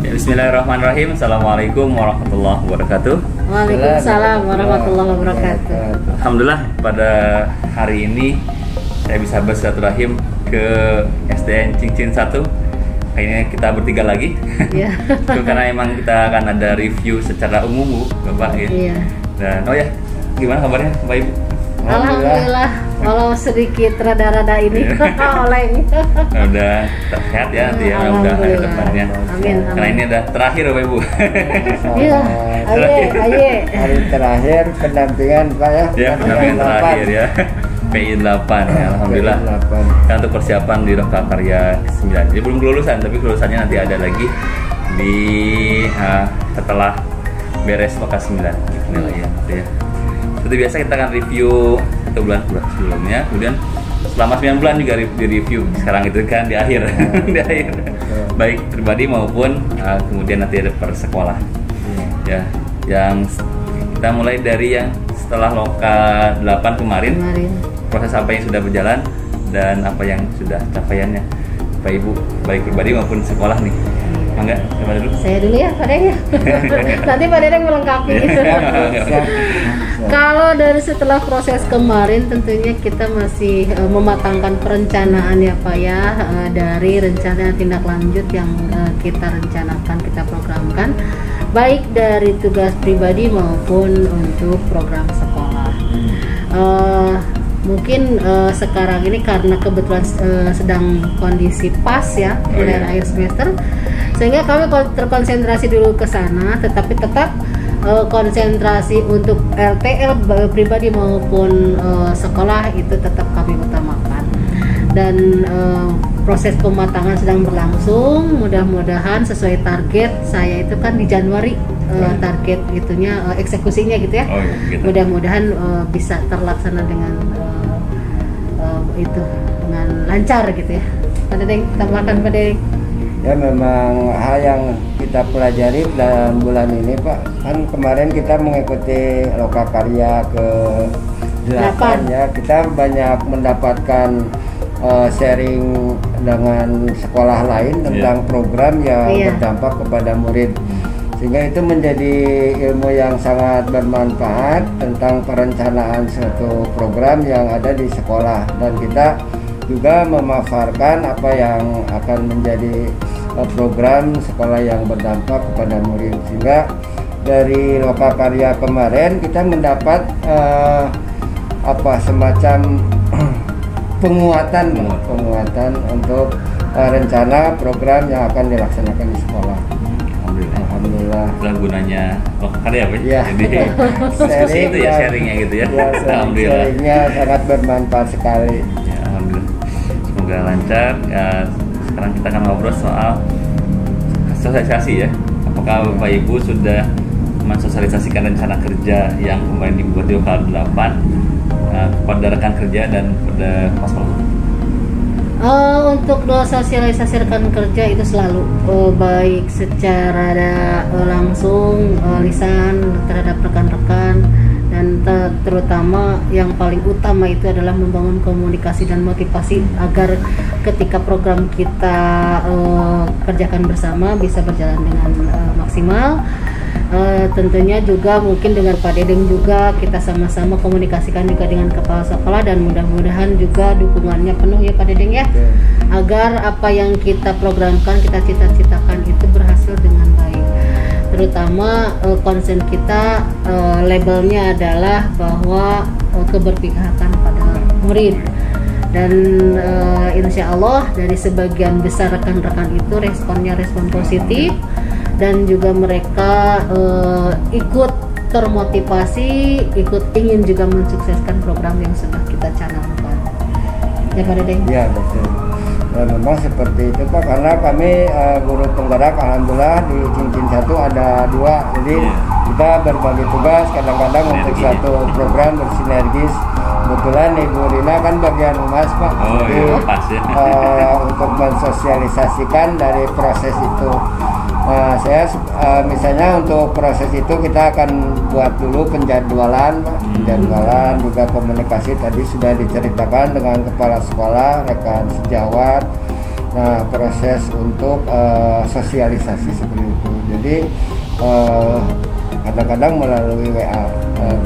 Bismillahirrahmanirrahim. Assalamualaikum warahmatullahi wabarakatuh. Waalaikumsalam warahmatullahi wabarakatuh. Alhamdulillah pada hari ini saya bisa bersilaturahim ke SDN Cincin 1. Kayaknya kita bertiga lagi. Iya. Karena emang kita akan ada review secara umum, Bu, Bapak ya. Iya. Dan gimana kabarnya Bapak Ibu? Alhamdulillah, walau sedikit rada-rada ini oleng. Udah sehat ya nanti ya, mudah-mudahan hari depannya. Amin. Karena ini udah terakhir Bapak Ibu. Iya, aye. Hari terakhir pendampingan Pak ya. Ya, pendampingan terakhir ya. PI 8 ya, alhamdulillah. Kan untuk persiapan di Lokakarya 9. Jadi belum kelulusan, tapi kelulusannya nanti ada lagi di setelah beres Loka 9. Inilah ya. Seperti biasa kita akan review 1 bulan sebelumnya, kemudian selama 9 bulan juga di review. Sekarang itu kan di akhir, di akhir. Baik pribadi maupun kemudian nanti ada per sekolah. Ya, yang kita mulai dari yang setelah Loka 8 kemarin. Proses apa yang sudah berjalan dan apa yang sudah capaiannya Pak Ibu, baik pribadi maupun sekolah nih. Mangga, siapa dulu? Saya dulu ya Pak Dedeng. Nanti Pak Dedeng melengkapi. Kalau dari setelah proses kemarin tentunya kita masih mematangkan perencanaan ya Pak ya, dari rencana tindak lanjut yang kita rencanakan, kita programkan baik dari tugas pribadi maupun untuk program sekolah. Mungkin sekarang ini karena kebetulan sedang kondisi pas ya di akhir semester, sehingga kami terkonsentrasi dulu ke sana, tetapi tetap konsentrasi untuk RTL pribadi maupun sekolah itu tetap kami utamakan. Dan proses pematangan sedang berlangsung, mudah-mudahan sesuai target saya itu kan di Januari target itunya eksekusinya gitu ya. Gitu. Mudah-mudahan bisa terlaksana dengan itu dengan lancar gitu ya. Pak Dedeng, tambahkan Pak Dedeng. Ya memang hal yang kita pelajari dalam bulan ini Pak, kan kemarin kita mengikuti Lokakarya ke 8 ya, kita banyak mendapatkan sharing dengan sekolah lain tentang program yang berdampak kepada murid, sehingga itu menjadi ilmu yang sangat bermanfaat tentang perencanaan suatu program yang ada di sekolah, dan kita juga memaparkan apa yang akan menjadi program sekolah yang berdampak kepada murid. Sehingga dari Lokakarya kemarin kita mendapat semacam penguatan untuk rencana program yang akan dilaksanakan di sekolah. Alhamdulillah. Itulah gunanya Lokakarya Pak. Ya. Jadi diskusi itu ya, sharingnya gitu ya. Alhamdulillah. Sharingnya sangat bermanfaat sekali. Ya, alhamdulillah. Semoga lancar. Ya, sekarang kita akan ngobrol soal sosialisasi ya. Apakah Bapak Ibu sudah mensosialisasikan rencana kerja yang kemarin dibuat di Loka 8 kepada rekan kerja dan pada sekolah? Untuk sosialisasi rekan kerja itu selalu baik secara langsung lisan terhadap rekan-rekan, dan terutama yang paling utama itu adalah membangun komunikasi dan motivasi agar ketika program kita kerjakan bersama bisa berjalan dengan maksimal. Tentunya juga mungkin dengan Pak Dedeng juga kita sama-sama komunikasikan juga dengan kepala sekolah, dan mudah-mudahan juga dukungannya penuh ya Pak Dedeng ya, agar apa yang kita programkan, kita cita-citakan itu berhasil dengan baik. Terutama konsen kita labelnya adalah bahwa keberpihakan pada murid, dan insya Allah dari sebagian besar rekan-rekan itu responnya respon positif, dan juga mereka ikut termotivasi, ikut ingin juga mensukseskan program yang sudah kita canangkan. Ya Pak Dedeng? Ya betul. Ya, memang seperti itu Pak, karena kami guru penggerak alhamdulillah di Cincin 1 ada 2, jadi kita berbagi tugas kadang-kadang untuk satu program bersinergis. Kebetulan Ibu Rina kan bagian humas Pak, pas ya. Untuk mensosialisasikan dari proses itu. Saya misalnya untuk proses itu kita akan buat dulu penjadwalan juga komunikasi tadi sudah diceritakan dengan kepala sekolah, rekan sejawat, Nah, proses untuk sosialisasi seperti itu. Jadi kadang-kadang melalui WA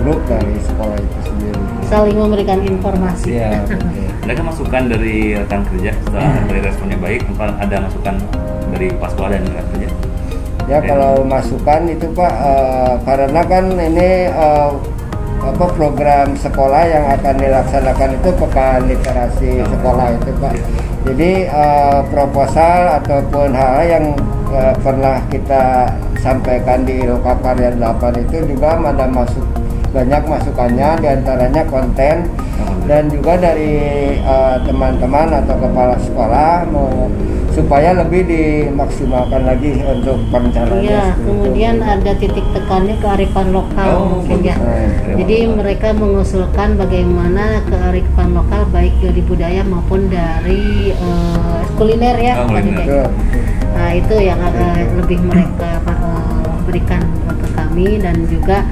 grup dari sekolah itu sendiri. Saling memberikan informasi. Iya, betul. Ada masukan dari rekan kerja setelah dari responnya baik, apa ada masukan dari kepala sekolah dan rekan kerja? Ya, kalau masukan itu Pak, karena kan ini program sekolah yang akan dilaksanakan itu pekan literasi sekolah itu Pak. Jadi proposal ataupun hal yang pernah kita sampaikan di Lokakarya 8 itu juga ada banyak masukannya, diantaranya konten dan juga dari teman-teman atau kepala sekolah supaya lebih dimaksimalkan lagi untuk perencanaan. Iya, kemudian ada titik tekannya kearifan lokal mungkin ya. Jadi mereka mengusulkan bagaimana kearifan lokal baik dari budaya maupun dari kuliner ya. Nah, itu yang lebih mereka berikan ke kami, dan juga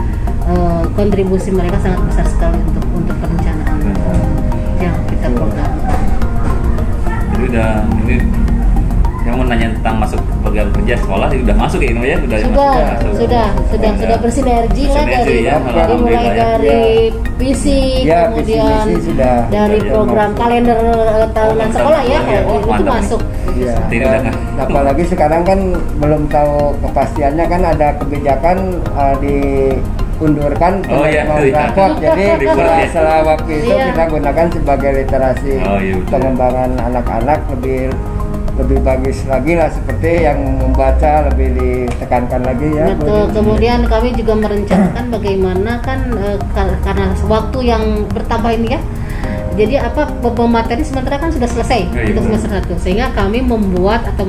kontribusi mereka sangat besar sekali untuk perencanaan yang kita programkan. Jadi udah ini yang mau nanya tentang masuk program kerja sekolah sudah masuk ya, ya? Sudah bersinergi lah dari mulai dari fisik, ya, kemudian dari program kalender tahunan sekolah ya, itu masuk. Ya. Apalagi sekarang kan belum tahu kepastiannya, kan ada kebijakan diundurkan rapot. Jadi setelah waktu itu kita gunakan sebagai literasi pengembangan anak-anak lebih bagus lagi lah, seperti yang membaca lebih ditekankan lagi ya. Betul. Kemudian kami juga merencanakan bagaimana kan karena waktu yang bertambah ini ya. Jadi pemateri sementara kan sudah selesai untuk semester 1, sehingga kami membuat atau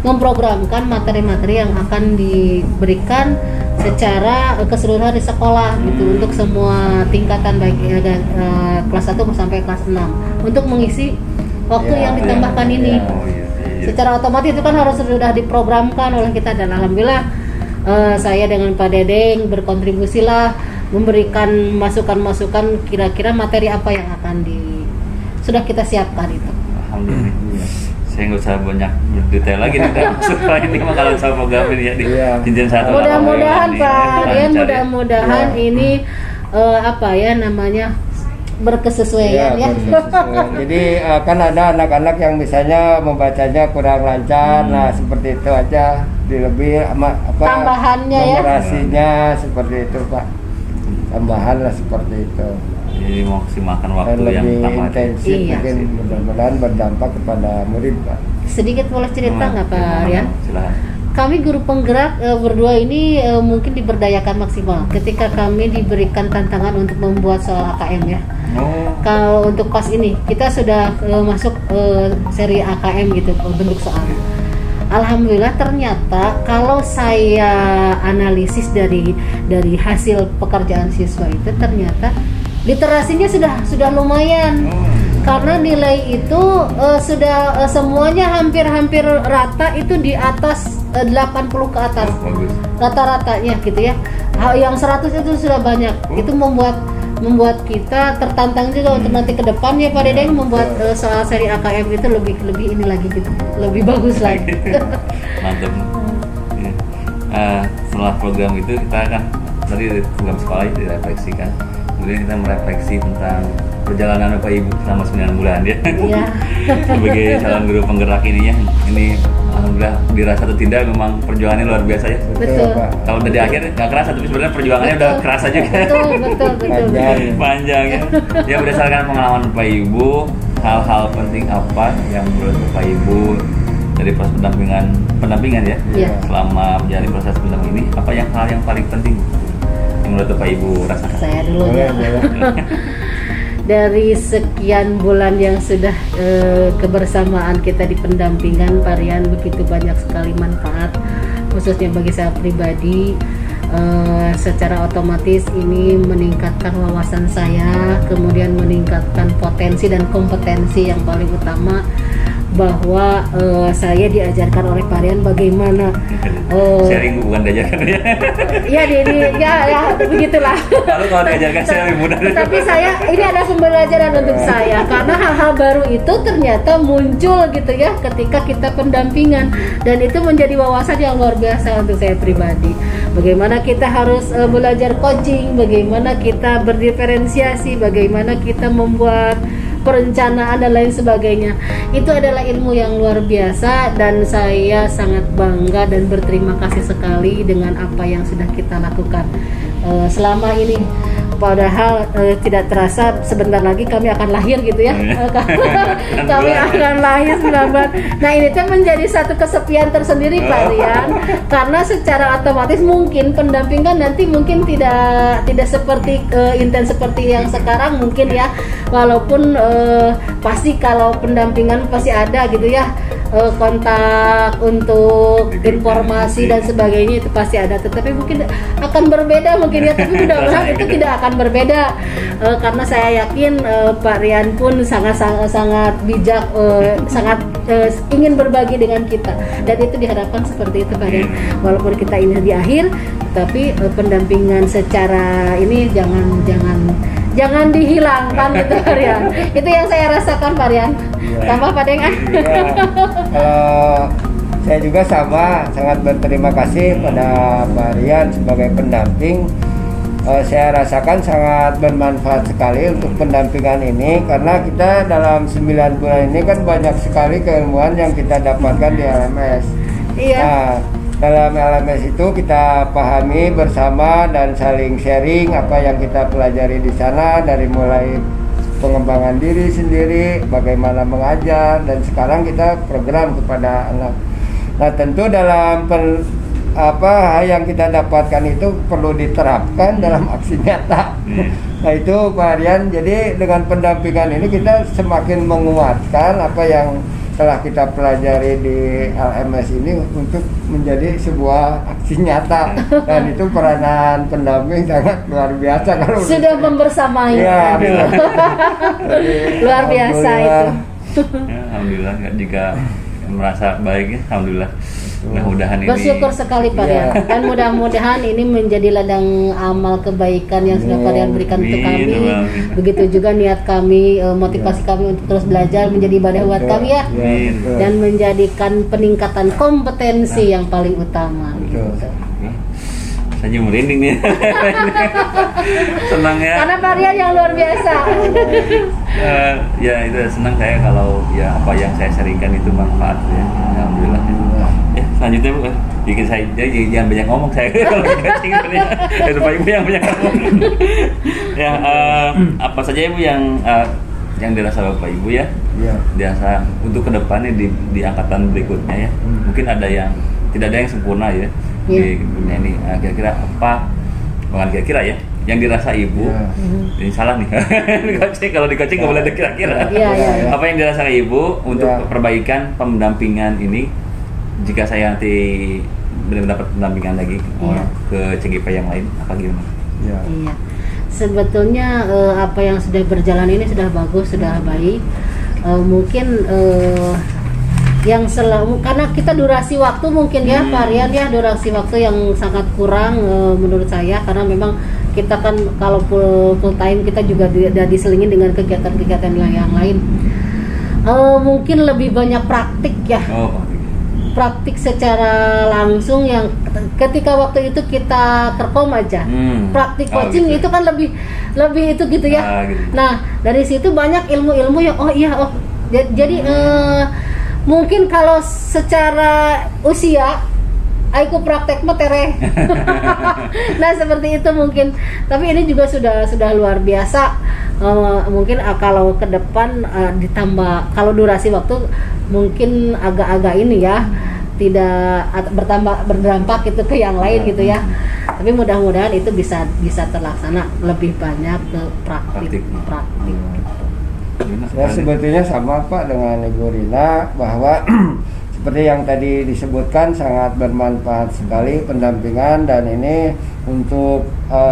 memprogramkan materi-materi yang akan diberikan secara keseluruhan di sekolah gitu, untuk semua tingkatan baik kelas 1 sampai kelas 6 untuk mengisi waktu yang ditambahkan ini. Secara otomatis itu kan harus sudah diprogramkan oleh kita, dan alhamdulillah saya dengan Pak Dedeng berkontribusi lah, memberikan masukan-masukan kira-kira materi apa yang akan sudah kita siapkan itu. Alhamdulillah. Saya nggak usah banyak detail lagi nih soal ini mah kalau soal program ini ya di jenjang 1. Mudah-mudahan Pak Rian, mudah-mudahan ini berkesesuaian ya. Jadi kan ada anak-anak yang misalnya membacanya kurang lancar, nah seperti itu aja, lebih tambahannya ya. Numerasinya seperti itu Pak, tambahan lah seperti itu. Jadi maksimalkan waktu yang lebih intensif, mungkin mudah-mudahan berdampak kepada murid Pak. Sedikit boleh cerita nggak Pak Rian? Silahkan. Kami guru penggerak berdua ini mungkin diberdayakan maksimal ketika kami diberikan tantangan untuk membuat soal AKM ya. Kalau untuk pas ini kita sudah masuk seri AKM gitu, bentuk soal. Alhamdulillah ternyata kalau saya analisis dari hasil pekerjaan siswa itu, ternyata literasinya sudah lumayan. Karena nilai itu sudah semuanya hampir rata, itu di atas 80 ke atas. Rata-ratanya gitu ya. Yang 100 itu sudah banyak. Itu membuat kita tertantang juga untuk nanti ke depan ya Pak Dedeng, membuat soal seri AKM itu lebih ini lagi gitu. Lebih bagus lagi. Mantap. Setelah program itu kita kan dari program sekolah itu direfleksikan. Kemudian kita merefleksi tentang perjalanan Bapak Ibu selama 9 bulan ya. Iya. Sebagai calon guru penggerak ini ya. Ini alhamdulillah dirasa atau tidak memang perjuangannya luar biasa ya. Betul. Kalau udah di akhir nggak kerasa, tapi sebenarnya perjuangannya udah kerasa juga. Betul. Panjang ya. Ya, berdasarkan pengalaman Bapak Ibu, hal-hal penting apa yang menurut Bapak Ibu dari proses pendampingan ya? Iya. Selama menjalani proses pendampingan ini, apa hal yang paling penting yang menurut Bapak Ibu rasakan? Saya dulu ya. Dari sekian bulan yang sudah kebersamaan kita di pendampingan, Pak Rian, begitu banyak sekali manfaat, khususnya bagi saya pribadi. Secara otomatis ini meningkatkan wawasan saya, kemudian meningkatkan potensi dan kompetensi yang paling utama, bahwa saya diajarkan oleh Pak Rian bagaimana sharing bukan diajarkan ya. Ya begitulah. Lalu kalau diajarkan saya lebih mudah. Tapi ini ada pembelajaran untuk saya karena hal-hal baru itu ternyata muncul gitu ya ketika kita pendampingan, dan itu menjadi wawasan yang luar biasa untuk saya pribadi. Bagaimana kita harus belajar coaching, bagaimana kita berdiferensiasi, bagaimana kita membuat perencanaan dan lain sebagainya. Itu adalah ilmu yang luar biasa dan saya sangat bangga dan berterima kasih sekali dengan apa yang sudah kita lakukan selama ini. Padahal tidak terasa sebentar lagi kami akan lahir gitu ya. Kami akan lahir 19. Nah ini tuh menjadi satu kesepian tersendiri Pak Rian, karena secara otomatis mungkin pendampingan nanti mungkin tidak seperti intens seperti yang sekarang mungkin ya. Walaupun pasti kalau pendampingan pasti ada gitu ya, kontak untuk informasi dan sebagainya itu pasti ada, tetapi mungkin akan berbeda mungkin ya, tapi mudah-mudahan itu tidak akan berbeda karena saya yakin Pak Rian pun sangat bijak, sangat ingin berbagi dengan kita, dan itu diharapkan seperti itu Pak Rian. Walaupun kita ini di akhir, tapi pendampingan secara ini jangan dihilangkan gitu Pak Rian. Itu yang saya rasakan Pak Rian. Tambah Pak Deng. Saya juga sama, sangat berterima kasih pada Pak Rian sebagai pendamping. Saya rasakan sangat bermanfaat sekali untuk pendampingan ini, karena kita dalam 9 bulan ini kan banyak sekali keilmuan yang kita dapatkan di LMS. Iya. Nah, dalam LMS itu kita pahami bersama dan saling sharing apa yang kita pelajari di sana, dari mulai pengembangan diri sendiri, bagaimana mengajar, dan sekarang kita program kepada anak. Nah tentu dalam apa yang kita dapatkan itu perlu diterapkan dalam aksi nyata. Nah itu Pak Rian, jadi dengan pendampingan ini kita semakin menguatkan apa yang telah kita pelajari di LMS ini untuk menjadi sebuah aksi nyata, dan itu peranan pendamping sangat luar biasa kalau sudah membersamai. Ya, luar biasa itu. Ya, alhamdulillah jika merasa baik ya, alhamdulillah. Mudah-mudahan ini bersyukur sekali Pak Rian, dan mudah-mudahan ini menjadi ladang amal kebaikan yang sudah Pak Rian berikan untuk kami. Begitu juga niat kami, motivasi kami untuk terus belajar menjadi ibadah buat kami ya, dan menjadikan peningkatan kompetensi yang paling utama. Saya merinding nih. Senang ya. Karena Pak Rian yang luar biasa. Ya itu senang saya kalau ya apa yang saya sharingkan itu manfaat ya. Alhamdulillah. Ya selanjutnya Bu, bikin saya jangan banyak ngomong saya kalau coaching ya. Pak Ibu yang banyak ngomong. Ya apa saja Ibu yang dirasa Bapak Ibu ya? Iya. Dirasa untuk kedepannya di angkatan berikutnya ya. Mungkin ada yang tidak ada yang sempurna ya. Di dunia ini kira-kira apa, bukan kira-kira ya, yang dirasa Ibu ini salah nih. Kalau di coaching nggak boleh ada kira-kira. Apa yang dirasa Ibu untuk perbaikan pendampingan ini jika saya nanti mendapat pendampingan lagi ke CGP yang lain, apa gimana? Iya. Sebetulnya apa yang sudah berjalan ini sudah bagus, sudah baik. Mungkin yang selalu, karena kita durasi waktu mungkin ya Pak Rian ya, durasi waktu yang sangat kurang menurut saya, karena memang kita kan kalau full time kita juga diselingin dengan kegiatan-kegiatan yang lain. Mungkin lebih banyak praktik ya. Praktik secara langsung yang ketika waktu itu kita kerkom aja. Praktik coaching gitu. Itu kan lebih itu gitu ya. Gitu. Nah, dari situ banyak ilmu-ilmu yang jadi mungkin kalau secara usia aku praktek tereh. Nah seperti itu mungkin, tapi ini juga sudah luar biasa. Mungkin kalau ke depan ditambah, kalau durasi waktu mungkin agak-agak ini ya, tidak berdampak gitu ke yang lain gitu ya. Tapi mudah-mudahan itu bisa terlaksana lebih banyak ke praktik. Ya sebetulnya sama Pak dengan Ibu Rina, bahwa seperti yang tadi disebutkan sangat bermanfaat sekali pendampingan, dan ini untuk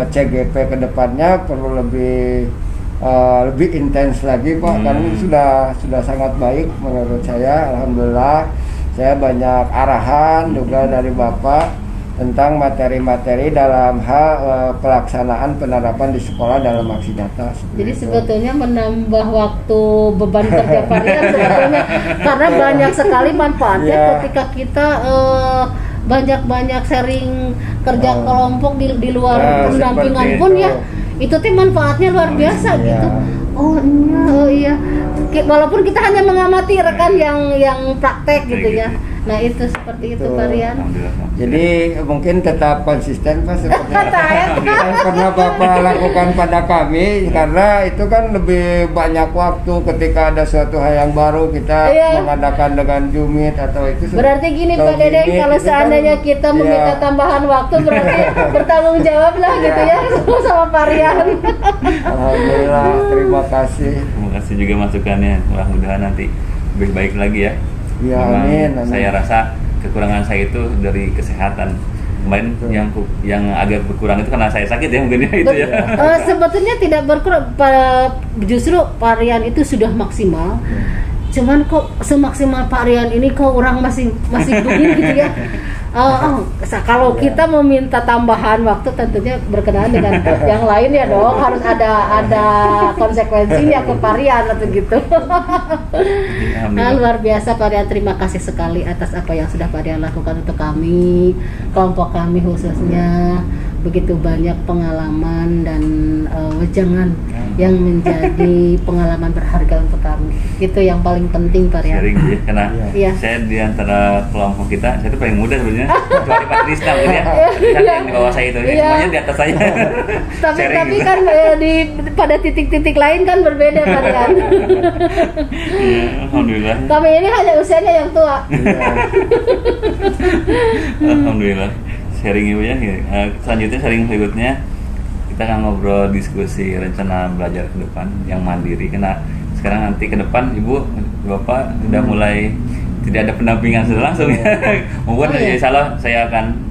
CGP kedepannya perlu lebih lebih intens lagi Pak, karena ini sudah sangat baik menurut saya. Alhamdulillah saya banyak arahan juga dari Bapak tentang materi-materi dalam hal pelaksanaan penerapan di sekolah dalam aksi nyata. Jadi sebetulnya menambah waktu beban kerja Parian sebetulnya, karena banyak sekali manfaatnya ketika kita banyak sharing kerja kelompok di luar pendampingan pun ya, itu tuh manfaatnya luar biasa gitu. Oh iya, walaupun kita hanya mengamati rekan yang praktek gitu ya. Nah itu seperti itu Parian. Jadi mungkin tetap konsisten Pak seperti yang pernah Bapak lakukan pada kami, karena itu kan lebih banyak waktu ketika ada suatu hal yang baru kita mengadakan dengan Jumit atau itu. Berarti gini Pak Dedeng, kalau seandainya kita meminta tambahan waktu berarti bertanggung jawab lah gitu ya sama Parian. Alhamdulillah, terima kasih. Terima kasih juga masukannya, mudah-mudahan nanti lebih baik lagi ya. Ya, amin. Saya rasa kekurangan saya itu dari kesehatan. Kemarin yang agak berkurang itu karena saya sakit ya, mungkin itu ya. Sebetulnya tidak berkurang, justru Parian itu sudah maksimal. Cuman kok semaksimal Parian ini kok orang masih begini gitu ya. Kalau kita meminta tambahan waktu tentunya berkenaan dengan yang lain ya dong, harus ada konsekuensinya ke Parian atau gitu. Nah, luar biasa Parian, terima kasih sekali atas apa yang sudah Parian lakukan untuk kami, kelompok kami khususnya. Begitu banyak pengalaman dan wejangan yang menjadi pengalaman berharga untuk kami. Itu yang paling penting Parian. Sharing ya, karena saya di antara kelompok kita, saya itu paling muda sebenarnya. Kecuali Pak Tristan ya. Yang di bawah saya itu, semuanya di atas saya. tapi kan pada titik-titik lain kan berbeda Parian. Alhamdulillah. Kami ini hanya usianya yang tua. Alhamdulillah. Sharing Ibu ya. Selanjutnya sharing berikutnya kita akan ngobrol diskusi rencana belajar ke depan yang mandiri, karena sekarang nanti ke depan Ibu Bapak sudah mulai tidak ada pendampingan secara langsung ya. Mungkin insyaallah saya akan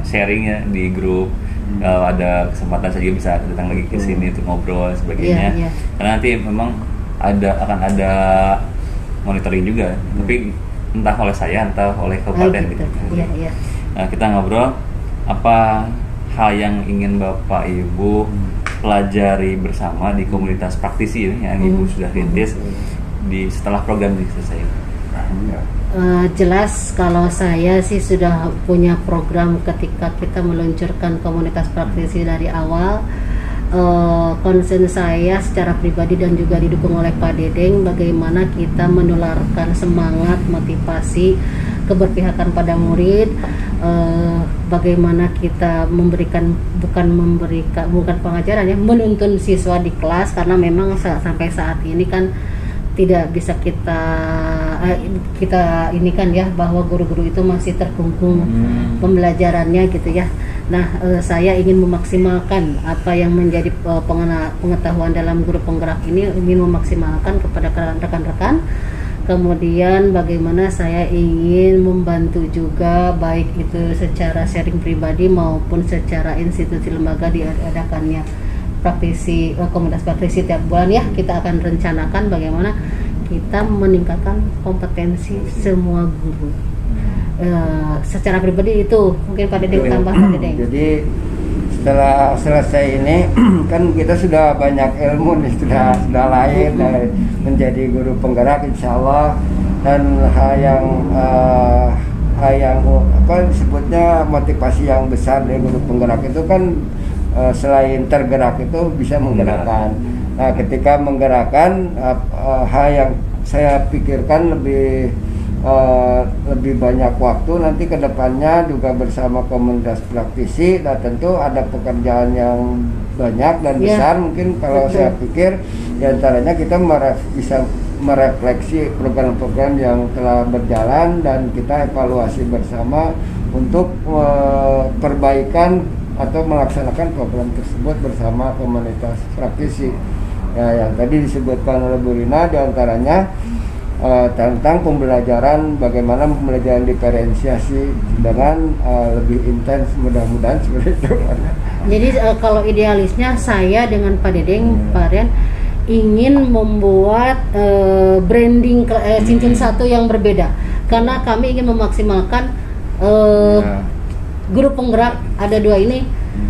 sharing ya di grup. Kalau ada kesempatan saya juga bisa datang lagi ke sini untuk ngobrol sebagainya. Karena nanti memang akan ada monitoring juga, tapi entah oleh saya entah oleh kabupaten gitu. Nah, kita ngobrol apa hal yang ingin Bapak Ibu pelajari bersama di komunitas praktisi yang Ibu sudah rintis setelah program ini selesai. Jelas kalau saya sih sudah punya program ketika kita meluncurkan komunitas praktisi dari awal. Concern saya secara pribadi dan juga didukung oleh Pak Dedeng, bagaimana kita menularkan semangat, motivasi, keberpihakan pada murid, bagaimana kita bukan pengajaran ya, menuntun siswa di kelas, karena memang sampai saat ini kan tidak bisa kita ini kan ya, bahwa guru-guru itu masih terkungkung pembelajarannya gitu ya. Nah, saya ingin memaksimalkan apa yang menjadi pengetahuan dalam guru penggerak ini, ingin memaksimalkan kepada rekan-rekan. Kemudian bagaimana saya ingin membantu juga, baik itu secara sharing pribadi maupun secara institusi lembaga diadakannya praktisi, komunitas praktisi tiap bulan ya. Kita akan rencanakan bagaimana kita meningkatkan kompetensi semua guru. Secara pribadi itu mungkin Pak Dedeng tambah Pak Dedeng. Jadi setelah selesai ini kan kita sudah banyak ilmu nih, sudah lahir dari menjadi guru penggerak insya Allah. Dan hal yang apa disebutnya motivasi yang besar dari guru penggerak itu kan selain tergerak itu bisa menggerakkan. Nah, ketika menggerakkan, hal yang saya pikirkan lebih banyak waktu nanti ke depannya juga bersama komunitas praktisi, dan tentu ada pekerjaan yang banyak dan besar. Mungkin kalau saya pikir diantaranya kita bisa merefleksi program-program yang telah berjalan dan kita evaluasi bersama untuk perbaikan atau melaksanakan program tersebut bersama komunitas praktisi. Ya, yang tadi disebutkan oleh Bu Rina diantaranya tentang pembelajaran, bagaimana pembelajaran diferensiasi dengan lebih intens, mudah-mudahan seperti itu. Jadi kalau idealisnya saya dengan Pak Dedeng, Pak Rian ingin membuat branding cincin satu yang berbeda, karena kami ingin memaksimalkan guru penggerak ada 2 ini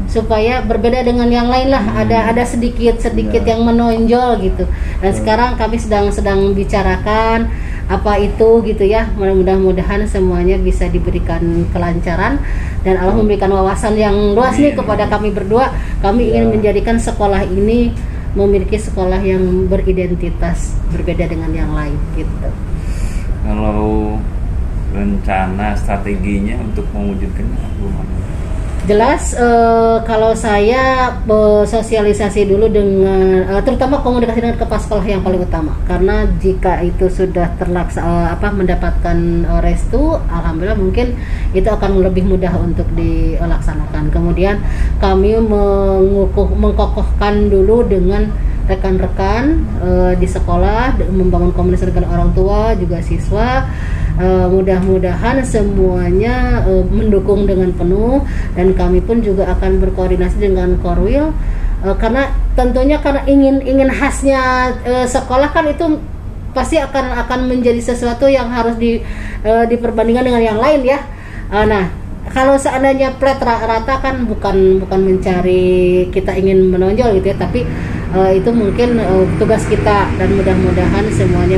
supaya berbeda dengan yang lain lah, ada sedikit yang menonjol gitu. Dan sekarang kami sedang bicarakan apa itu gitu ya. Mudah-mudahan semuanya bisa diberikan kelancaran dan Allah memberikan wawasan yang luas nih kepada kami berdua. Kami ingin menjadikan sekolah ini memiliki sekolah yang beridentitas berbeda dengan yang lain gitu. Kalau rencana strateginya untuk mewujudkannya gimana? Jelas kalau saya sosialisasi dulu dengan terutama komunikasi dengan kepala sekolah yang paling utama, karena jika itu sudah mendapatkan restu, alhamdulillah mungkin itu akan lebih mudah untuk dilaksanakan. Kemudian kami mengkokohkan dulu dengan rekan-rekan di sekolah, membangun komunikasi dengan orang tua juga siswa. Mudah-mudahan semuanya mendukung dengan penuh, dan kami pun juga akan berkoordinasi dengan Korwil karena tentunya karena ingin khasnya sekolah kan itu pasti akan menjadi sesuatu yang harus diperbandingkan dengan yang lain ya. Nah, kalau seandainya flat rata kan bukan mencari kita ingin menonjol gitu ya, tapi itu mungkin tugas kita, dan mudah-mudahan semuanya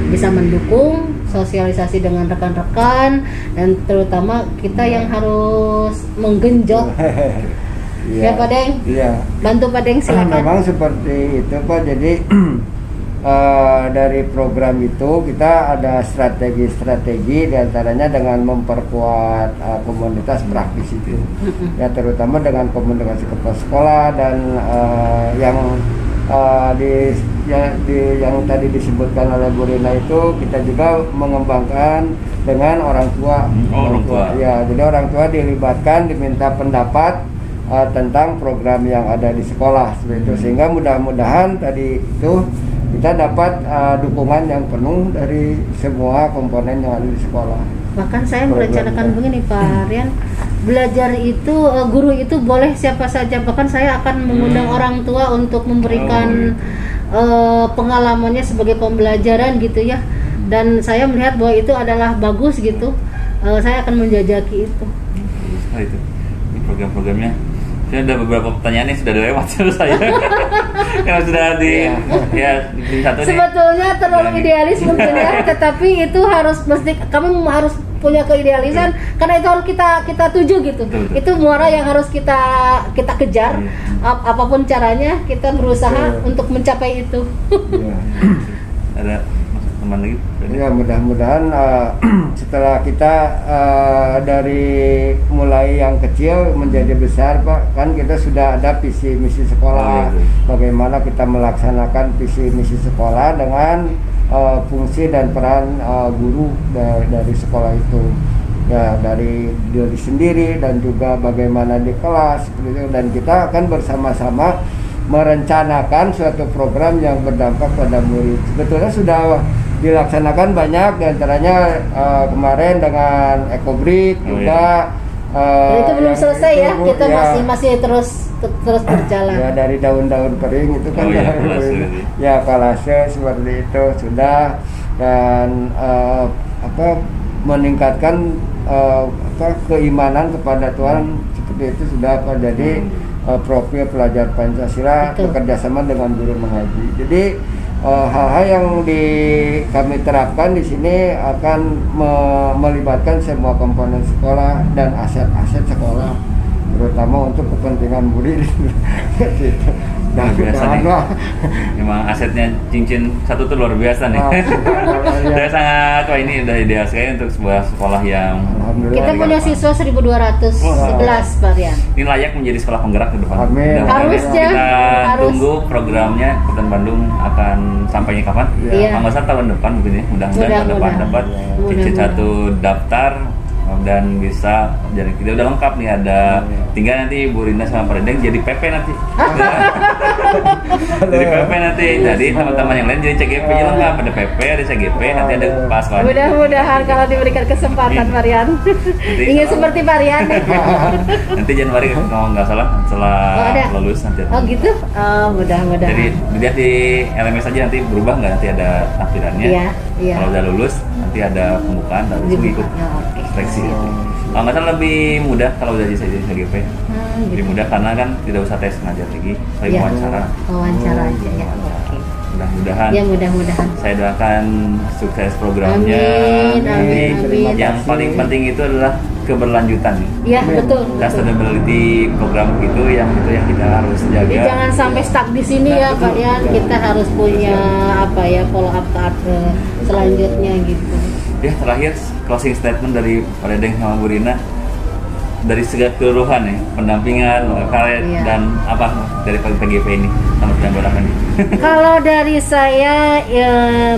bisa mendukung sosialisasi dengan rekan-rekan, dan terutama kita yang harus menggenjot. Ya Pak Deng, bantu Pak Deng silakan. Memang seperti itu Pak. Jadi dari program itu kita ada strategi diantaranya dengan memperkuat komunitas praktis itu, ya terutama dengan komunikasi kepala sekolah dan yang yang tadi disebutkan oleh Bu Rina itu kita juga mengembangkan dengan orang tua. Ya, jadi orang tua dilibatkan, diminta pendapat tentang program yang ada di sekolah seperti itu, sehingga mudah-mudahan tadi itu kita dapat dukungan yang penuh dari semua komponen yang ada di sekolah. Bahkan saya merencanakan begini Pak Rian, belajar itu guru itu boleh siapa saja, bahkan saya akan mengundang orang tua untuk memberikan pengalamannya sebagai pembelajaran gitu ya, dan saya melihat bahwa itu adalah bagus gitu. Saya akan menjajaki itu. Itu ini program-programnya. Saya ada beberapa pertanyaan yang sudah dilewat sama saya. Yang sudah di satu nih. Sebetulnya terlalu idealis mungkin ya, tetapi itu mesti kami harus punya keidealisan karena itu harus kita tuju gitu. Betul. Itu muara yang harus kita kejar. Apapun caranya kita berusaha untuk mencapai itu. Ada teman lagi? Ya, mudah-mudahan setelah kita dari mulai yang kecil menjadi besar Pak, kan kita sudah ada visi misi sekolah. Bagaimana kita melaksanakan visi misi sekolah dengan fungsi dan peran guru dari sekolah itu. Ya, dari diri sendiri dan juga bagaimana di kelas seperti itu, dan kita akan bersama-sama merencanakan suatu program yang berdampak pada murid. Sebetulnya sudah dilaksanakan banyak, diantaranya kemarin dengan Ekobrik juga. Itu belum selesai ya, kita masih terus berjalan. Ya, dari daun-daun kering itu kan palase seperti itu sudah, dan meningkatkan keimanan kepada Tuhan seperti itu sudah Pak. Jadi profil pelajar Pancasila bekerjasama dengan guru mengaji. Jadi hal-hal yang kami terapkan di sini akan melibatkan semua komponen sekolah dan aset-aset sekolah, terutama untuk kepentingan murid. Luar biasa nih. Memang asetnya cincin satu tuh luar biasa nih. Saya sangat, ini udah ideal sekali untuk sebuah sekolah yang kita punya siswa 1.211 Pak Rian. Ini layak menjadi sekolah penggerak ke depan. Amin. Harusnya. Kita tunggu programnya Kota Bandung akan sampainya kapan? Kalau nggak salah tahun depan mungkin ya. Mudah-mudahan tahun depan dapat cincin satu daftar dan bisa jadi kita udah lengkap nih, ada tinggal nanti Bu Rina sama Pak Dedeng jadi PP nanti. Jadi PP nanti, jadi teman-teman yang lain jadi CGP nya lengkap, ada PP, ada CGP, nanti ada pas. Mudah-mudahan kalau diberikan kesempatan Varian ingin seperti Varian. Nanti Januari kalau nggak salah setelah lulus nanti. Oh gitu, mudah-mudahan. Jadi dilihat di LMS aja nanti berubah nggak, nanti ada tampilannya. Iya. Kalau udah lulus nanti ada pembukaan dan ikut seleksi. Kalau nggak salah lebih mudah kalau udah jadi CGP. Lebih mudah karena kan tidak usah tes ngajar lagi, tapi wawancara aja ya. Oke. Mudah-mudahan. Ya mudah-mudahan. Saya doakan sukses programnya. Amin. Yang paling penting itu adalah keberlanjutan. Iya betul. Sustainability program itu yang kita harus jaga. Jadi jangan sampai stuck di sini ya Pak ya. Kita harus punya follow up ke selanjutnya gitu. Ya terakhir closing statement dari Pak Dedeng sama Bu Rina dari segala keseluruhan ya, pendampingan, karet dan apa dari PGP ini sama pendampingan ini. Kalau dari saya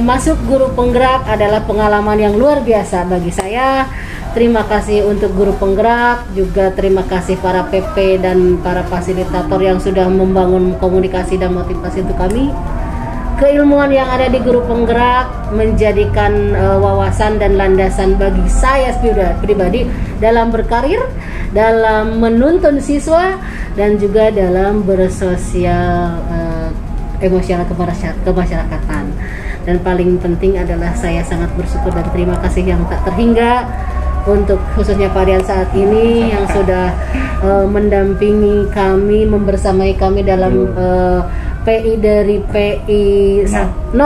masuk guru penggerak adalah pengalaman yang luar biasa bagi saya. Terima kasih untuk guru penggerak, juga terima kasih para PP dan para fasilitator yang sudah membangun komunikasi dan motivasi untuk kami. Keilmuan yang ada di guru penggerak menjadikan wawasan dan landasan bagi saya pribadi dalam berkarir, dalam menuntun siswa, dan juga dalam bersosial emosional kemasyarakatan. Dan paling penting adalah saya sangat bersyukur dan terima kasih yang tak terhingga untuk khususnya Varian saat ini yang sudah mendampingi kami, membersamai kami dalam PI dari PI 0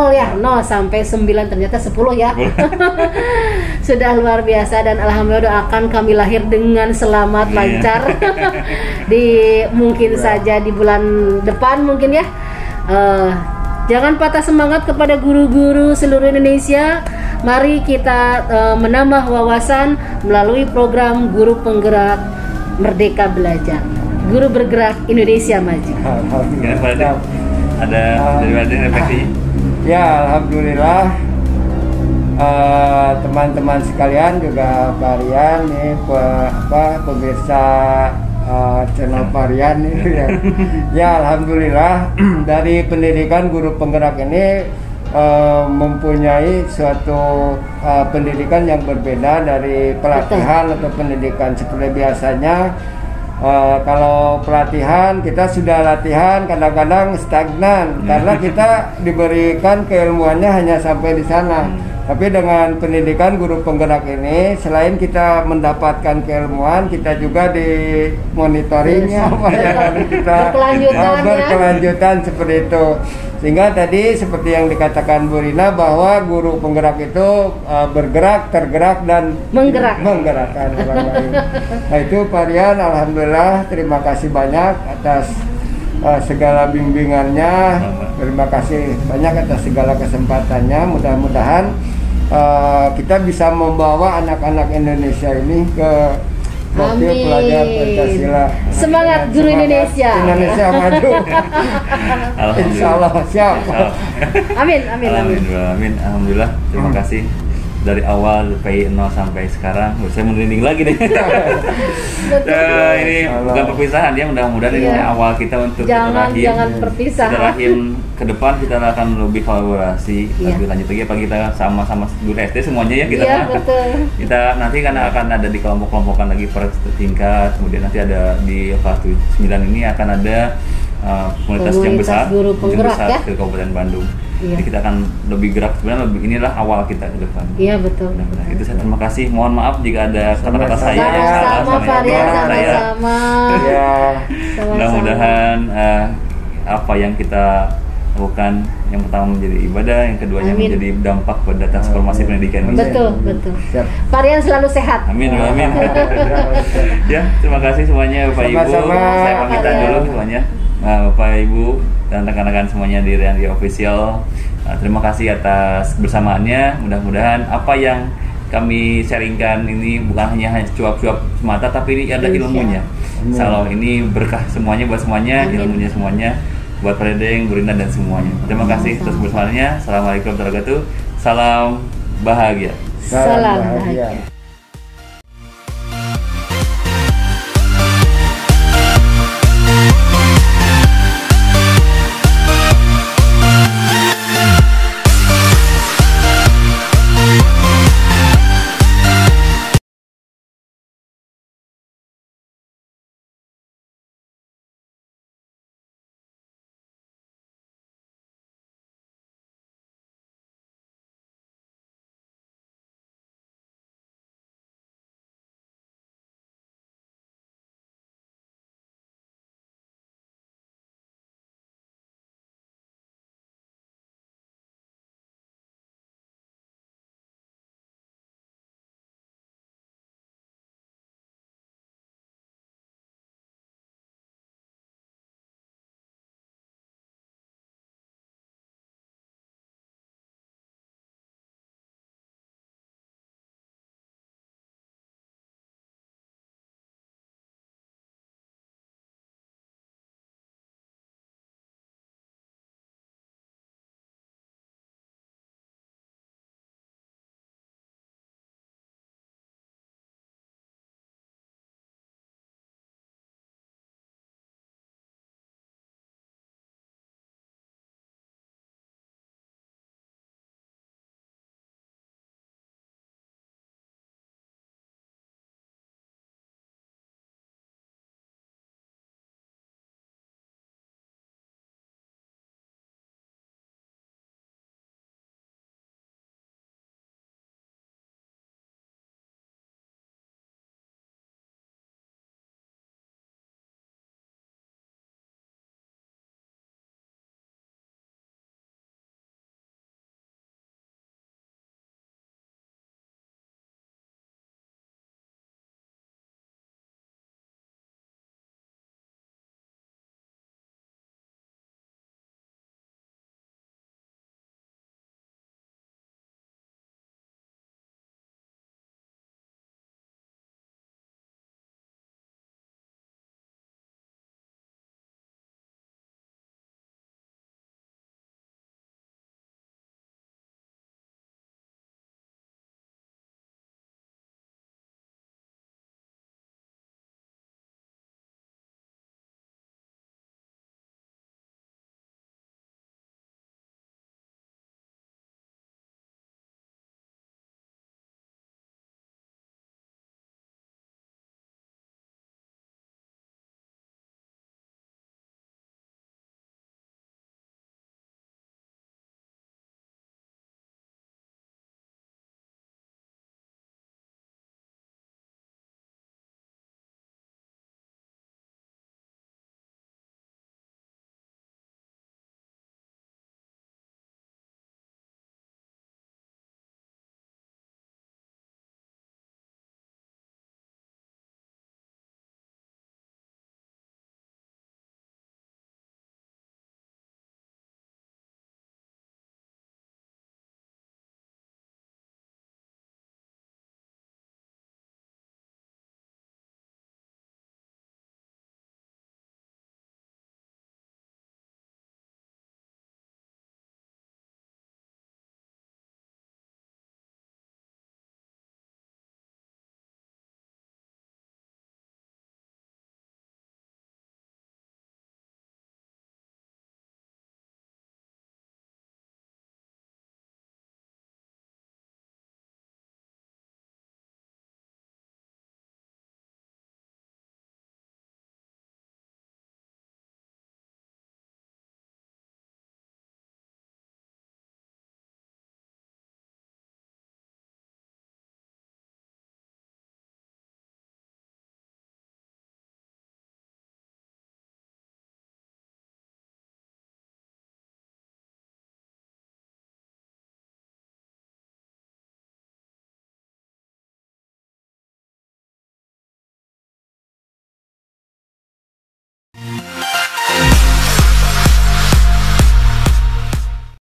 sampai 9 ternyata 10 ya. Sudah luar biasa dan alhamdulillah doakan kami lahir dengan selamat lancar di mungkin saja di bulan depan mungkin ya. Jangan patah semangat kepada guru-guru seluruh Indonesia. Mari kita menambah wawasan melalui program Guru Penggerak Merdeka Belajar. Guru bergerak Indonesia maju. Ada dari mana refleksinya? Ya alhamdulillah teman-teman sekalian juga Varian nih pemirsa channel Varian ini ya. Ya alhamdulillah dari pendidikan guru penggerak ini mempunyai suatu pendidikan yang berbeda dari pelatihan atau pendidikan seperti biasanya. Kalau pelatihan kita sudah latihan kadang-kadang stagnan karena kita diberikan keilmuannya hanya sampai di sana. Tapi dengan pendidikan guru penggerak ini selain kita mendapatkan keilmuan, kita juga dimonitoringnya kita berkelanjutan seperti itu. Sehingga tadi seperti yang dikatakan Bu Rina bahwa guru penggerak itu bergerak, tergerak dan menggerakkan orang lain. Nah itu Varian, alhamdulillah terima kasih banyak atas segala bimbingannya. Terima kasih banyak atas segala kesempatannya. Mudah-mudahan kita bisa membawa anak-anak Indonesia ini ke profil pelajar Pancasila. Semangat guru Indonesia. Indonesia maju. Insya Allah siap. Amin. Alhamdulillah. Terima kasih dari awal PI 0 sampai sekarang. Saya merinding lagi deh. Ini bukan perpisahan ya, mudah-mudahan ini awal kita untuk jangan perpisahan. Rahim ke depan kita akan lebih kolaborasi lebih lanjut lagi apa kita sama-sama guru SD semuanya ya kita. Betul. Kita nanti kan akan ada di kelompok-kelompokan lagi per tingkat, kemudian nanti ada di kelas 9 ini akan ada komunitas yang besar ke Kabupaten Bandung. Jadi kita akan lebih gerak, sebenarnya inilah awal kita ke depan. Iya betul. Nah, itu saya terima kasih. Mohon maaf jika ada kata-kata saya yang salah sama. Mudah-mudahan apa yang kita lakukan yang pertama menjadi ibadah, yang keduanya menjadi dampak pada transformasi pendidikan ini. Betul. Varian selalu sehat. Amin. Ya, terima kasih semuanya Bapak Ibu. Saya pamitan dulu semuanya. Bapak Ibu dan rekan-rekan semuanya di Rian Official, terima kasih atas kebersamaannya. Mudah-mudahan apa yang kami sharingkan ini bukan hanya cuap-cuap semata, tapi ini ada ilmunya. Insyaallah ini berkah semuanya buat semuanya, ilmunya semuanya buat Pak Dedeng, Bu Rina dan semuanya. Terima kasih atas kebersamaannya. Assalamualaikum warahmatullahi wabarakatuh. Salam bahagia. Salam bahagia.